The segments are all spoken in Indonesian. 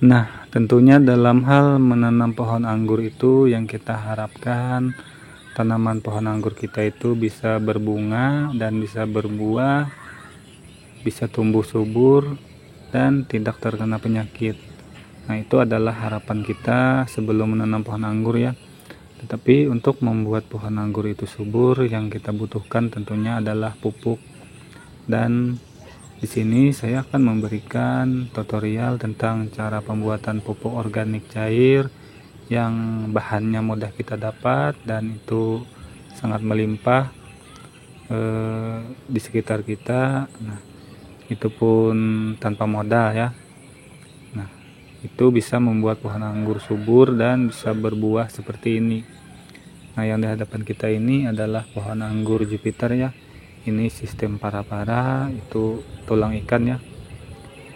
Nah, tentunya dalam hal menanam pohon anggur itu yang kita harapkan tanaman pohon anggur kita itu bisa berbunga dan bisa berbuah, bisa tumbuh subur dan tidak terkena penyakit. Nah, itu adalah harapan kita sebelum menanam pohon anggur ya. Tetapi untuk membuat pohon anggur itu subur, yang kita butuhkan tentunya adalah pupuk. Dan di sini saya akan memberikan tutorial tentang cara pembuatan pupuk organik cair yang bahannya mudah kita dapat dan itu sangat melimpah di sekitar kita. Nah, itu pun tanpa modal ya. Nah, itu bisa membuat pohon anggur subur dan bisa berbuah seperti ini. Nah, yang di hadapan kita ini adalah pohon anggur Jupiter ya. Ini sistem para-para, itu tulang ikan ya.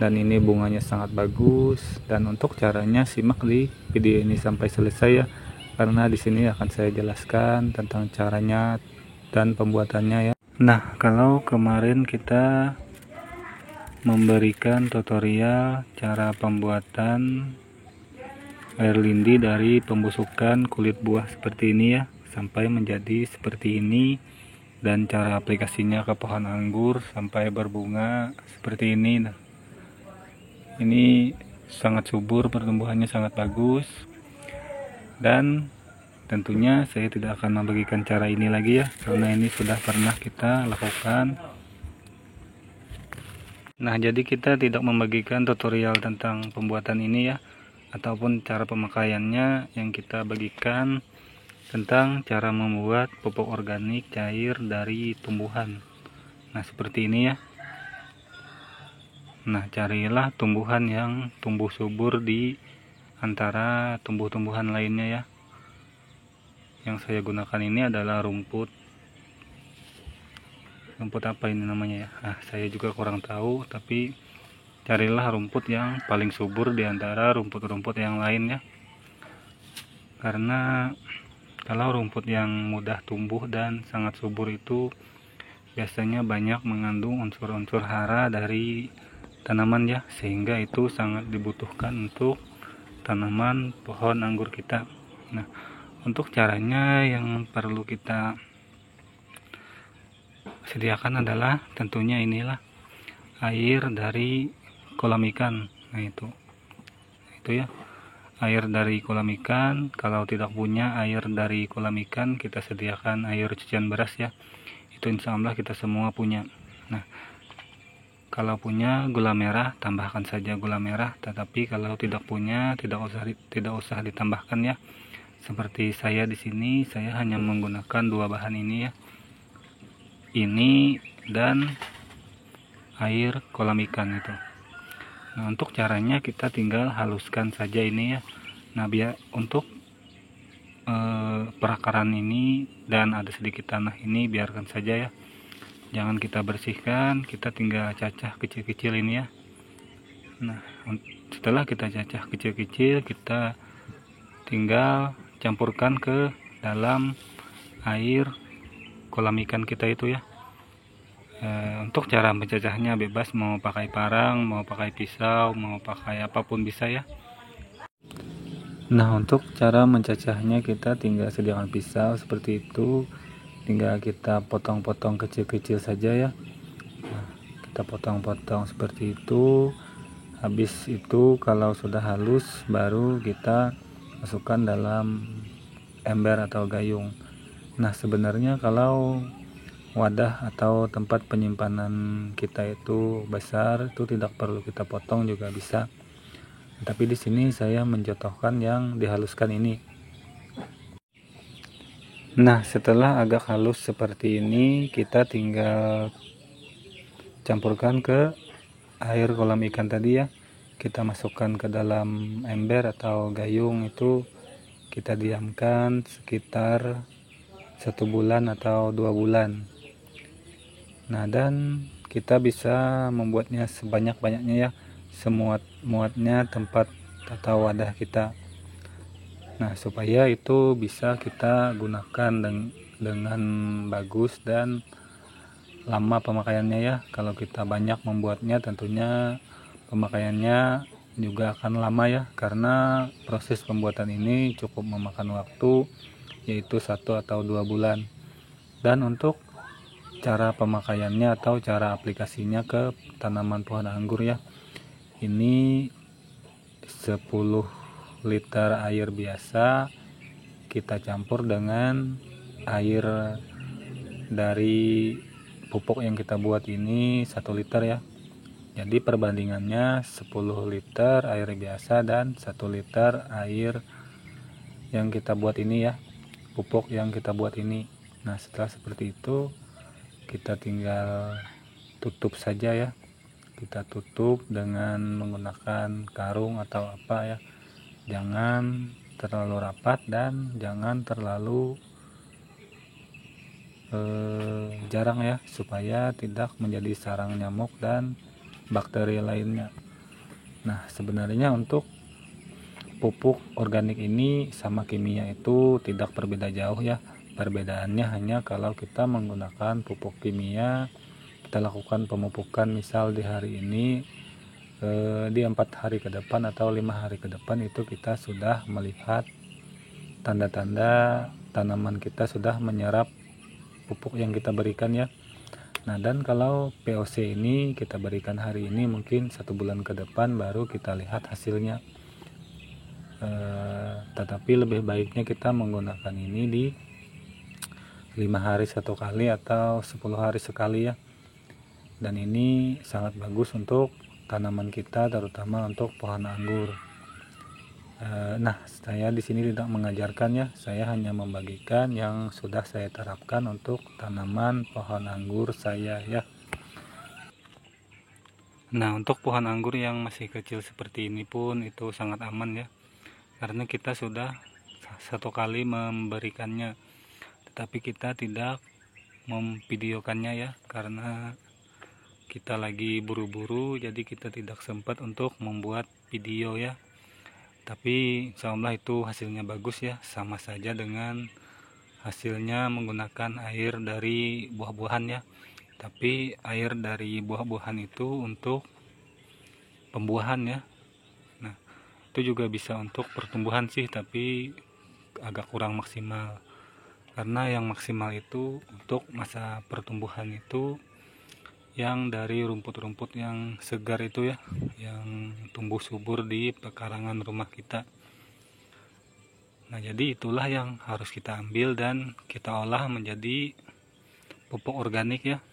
Dan ini bunganya sangat bagus. Dan untuk caranya simak di video ini sampai selesai ya. Karena di sini akan saya jelaskan tentang caranya dan pembuatannya ya. Nah, kalau kemarin kita memberikan tutorial cara pembuatan air lindi dari pembusukan kulit buah seperti ini ya, sampai menjadi seperti ini, dan cara aplikasinya ke pohon anggur sampai berbunga seperti ini. Nah, ini sangat subur, pertumbuhannya sangat bagus, dan tentunya saya tidak akan membagikan cara ini lagi ya, karena ini sudah pernah kita lakukan. Nah, jadi kita tidak membagikan tutorial tentang pembuatan ini ya, ataupun cara pemakaiannya. Yang kita bagikan tentang cara membuat pupuk organik cair dari tumbuhan. Nah, seperti ini ya. Nah, carilah tumbuhan yang tumbuh subur di antara tumbuh-tumbuhan lainnya ya. Yang saya gunakan ini adalah rumput apa ini namanya ya. Nah, saya juga kurang tahu, tapi carilah rumput yang paling subur di antara rumput-rumput yang lain ya. Karena kalau rumput yang mudah tumbuh dan sangat subur itu biasanya banyak mengandung unsur-unsur hara dari tanaman ya, sehingga itu sangat dibutuhkan untuk tanaman pohon anggur kita. Nah, untuk caranya yang perlu kita sediakan adalah tentunya inilah air dari kolam ikan. Nah, itu ya, air dari kolam ikan. Kalau tidak punya air dari kolam ikan, kita sediakan air cucian beras ya, itu insya Allah kita semua punya. Nah, kalau punya gula merah, tambahkan saja gula merah. Tetapi kalau tidak punya, tidak usah ditambahkan ya. Seperti saya di sini, saya hanya menggunakan dua bahan ini ya, ini dan air kolam ikan itu. Nah, untuk caranya kita tinggal haluskan saja ini ya. Nah, biar untuk perakaran ini dan ada sedikit tanah ini biarkan saja ya, jangan kita bersihkan, kita tinggal cacah kecil-kecil ini ya. Nah, setelah kita cacah kecil-kecil, kita tinggal campurkan ke dalam air kolam ikan kita itu ya. Untuk cara mencacahnya bebas, mau pakai parang, mau pakai pisau, mau pakai apapun bisa ya. Nah, untuk cara mencacahnya kita tinggal sediakan pisau seperti itu, tinggal kita potong-potong kecil-kecil saja ya. Nah, kita potong-potong seperti itu. Habis itu kalau sudah halus baru kita masukkan dalam ember atau gayung. Nah, sebenarnya kalau wadah atau tempat penyimpanan kita itu besar, itu tidak perlu kita potong juga bisa. Tapi di sini saya mencontohkan yang dihaluskan ini. Nah, setelah agak halus seperti ini, kita tinggal campurkan ke air kolam ikan tadi ya. Kita masukkan ke dalam ember atau gayung, itu kita diamkan sekitar 1 bulan atau 2 bulan. Nah, dan kita bisa membuatnya sebanyak-banyaknya ya, semuat-muatnya tempat atau wadah kita. Nah, supaya itu bisa kita gunakan dengan bagus dan lama pemakaiannya ya. Kalau kita banyak membuatnya, tentunya pemakaiannya juga akan lama ya, karena proses pembuatan ini cukup memakan waktu, yaitu 1 atau 2 bulan. Dan untuk cara pemakaiannya atau cara aplikasinya ke tanaman pohon anggur ya, ini 10 liter air biasa kita campur dengan air dari pupuk yang kita buat ini 1 liter ya. Jadi perbandingannya 10 liter air biasa dan 1 liter air yang kita buat ini ya, pupuk yang kita buat ini. Nah setelah seperti itu kita tinggal tutup saja ya, kita tutup dengan menggunakan karung atau apa ya, jangan terlalu rapat dan jangan terlalu jarang ya, supaya tidak menjadi sarang nyamuk dan bakteri lainnya. Nah sebenarnya untuk pupuk organik ini sama kimia itu tidak berbeda jauh ya, perbedaannya hanya kalau kita menggunakan pupuk kimia, kita lakukan pemupukan misal di hari ini, di 4 hari ke depan atau 5 hari ke depan itu kita sudah melihat tanda-tanda tanaman kita sudah menyerap pupuk yang kita berikan ya. Nah dan kalau POC ini kita berikan hari ini, mungkin 1 bulan ke depan baru kita lihat hasilnya. Tetapi lebih baiknya kita menggunakan ini di 5 hari 1 kali atau 10 hari sekali ya. Dan ini sangat bagus untuk tanaman kita, terutama untuk pohon anggur. Nah, saya di sini tidak mengajarkan ya, saya hanya membagikan yang sudah saya terapkan untuk tanaman pohon anggur saya ya. Nah, untuk pohon anggur yang masih kecil seperti ini pun itu sangat aman ya, karena kita sudah 1 kali memberikannya, tetapi kita tidak memvideokannya ya, karena kita lagi buru-buru, jadi kita tidak sempat untuk membuat video ya. Tapi insyaallah itu hasilnya bagus ya, sama saja dengan hasilnya menggunakan air dari buah-buahan ya. Tapi air dari buah-buahan itu untuk pembuahan ya. Nah itu juga bisa untuk pertumbuhan sih, tapi agak kurang maksimal, karena yang maksimal itu untuk masa pertumbuhan itu yang dari rumput-rumput yang segar itu ya, yang tumbuh subur di pekarangan rumah kita. Nah jadi itulah yang harus kita ambil dan kita olah menjadi pupuk organik ya.